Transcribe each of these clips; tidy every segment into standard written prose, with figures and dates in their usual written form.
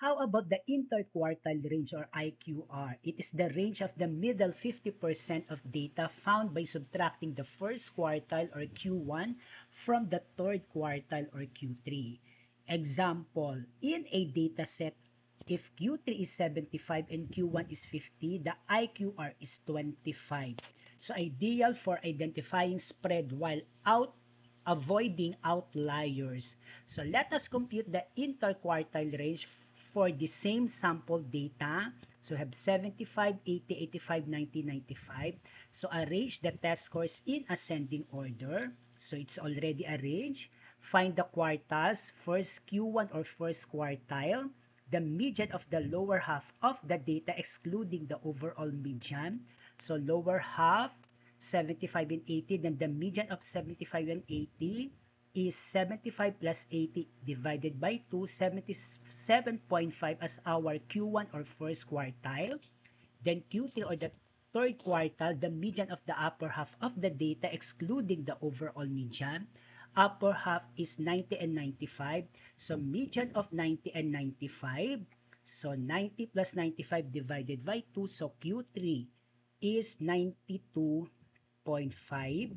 How about the interquartile range or IQR? It is the range of the middle 50% of data found by subtracting the first quartile or Q1 from the third quartile or Q3. Example, in a data set, if Q3 is 75 and Q1 is 50, the IQR is 25. So ideal for identifying spread while avoiding outliers. So let us compute the interquartile range for the same sample data. So we have 75, 80, 85, 90, 95. So arrange the test scores in ascending order. So it's already arranged. Find the quartiles, first Q1 or first quartile, the median of the lower half of the data excluding the overall median. So lower half, 75 and 80, then the median of 75 and 80 is 75 plus 80 divided by 2, 77.5 as our Q1 or first quartile. Then Q3 or the third quartile, the median of the upper half of the data excluding the overall median. Upper half is 90 and 95. So median of 90 and 95. So 90 plus 95 divided by 2. So Q3 is 92.5.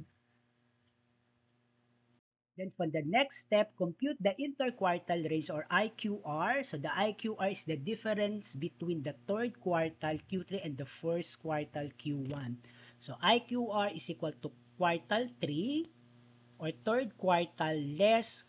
Then for the next step, compute the interquartile range or IQR. So the IQR is the difference between the third quartile Q3 and the first quartile Q1. So IQR is equal to quartile 3 or third quartile less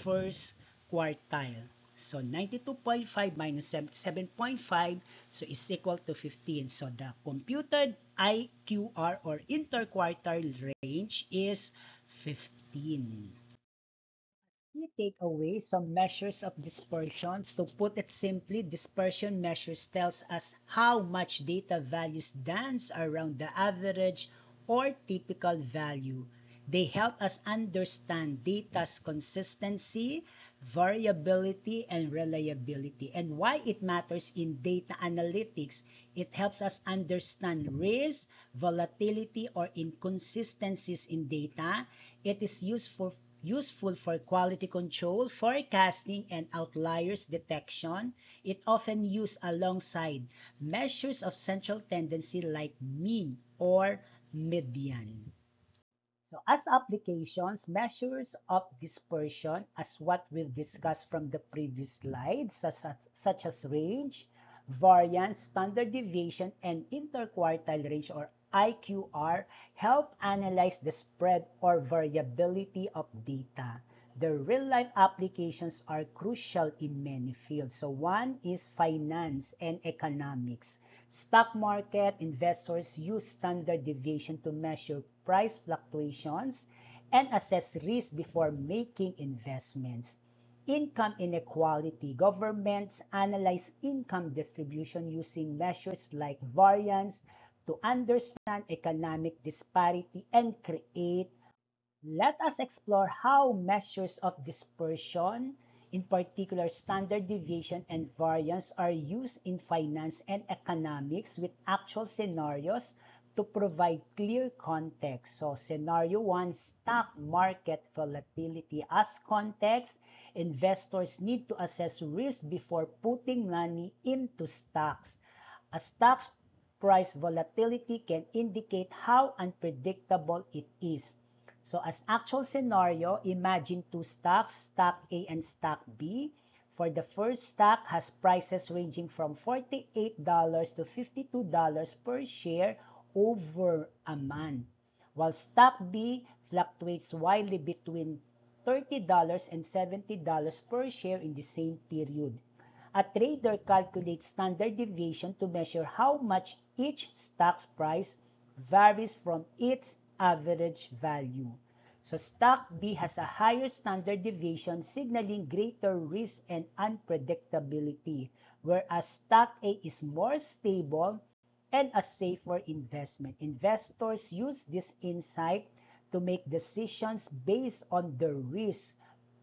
first quartile. So 92.5 minus 77.5 so is equal to 15. So the computed IQR or interquartile range is 15. Key takeaway, some measures of dispersion. To put it simply, dispersion measures tells us how much data values dance around the average or typical value. They help us understand data's consistency, variability, and reliability. And why it matters in data analytics, it helps us understand risk, volatility, or inconsistencies in data. It is useful for quality control, forecasting, and outliers detection. It often used alongside measures of central tendency like mean or median. So as applications, measures of dispersion, as what we've discussed from the previous slides, such as range, variance, standard deviation, and interquartile range or IQR, help analyze the spread or variability of data. The real-life applications are crucial in many fields. So one is finance and economics. Stock market investors use standard deviation to measure price fluctuations and assess risk before making investments. Income inequality. Governments analyze income distribution using measures like variance to understand economic disparity and create. Let us explore how measures of dispersion, in particular standard deviation and variance, are used in finance and economics with actual scenarios to provide clear context. So scenario 1, stock market volatility. As context, investors need to assess risk before putting money into stocks. A stock's price volatility can indicate how unpredictable it is. So as actual scenario, imagine two stocks, stock A and stock B. For the first stock has prices ranging from $48 to $52 per share over a month, while stock B fluctuates widely between $30 and $70 per share in the same period. A trader calculates standard deviation to measure how much each stock's price varies from its average value. So stock B has a higher standard deviation, signaling greater risk and unpredictability, whereas stock A is more stable and a safer investment. Investors use this insight to make decisions based on the risk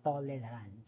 tolerance.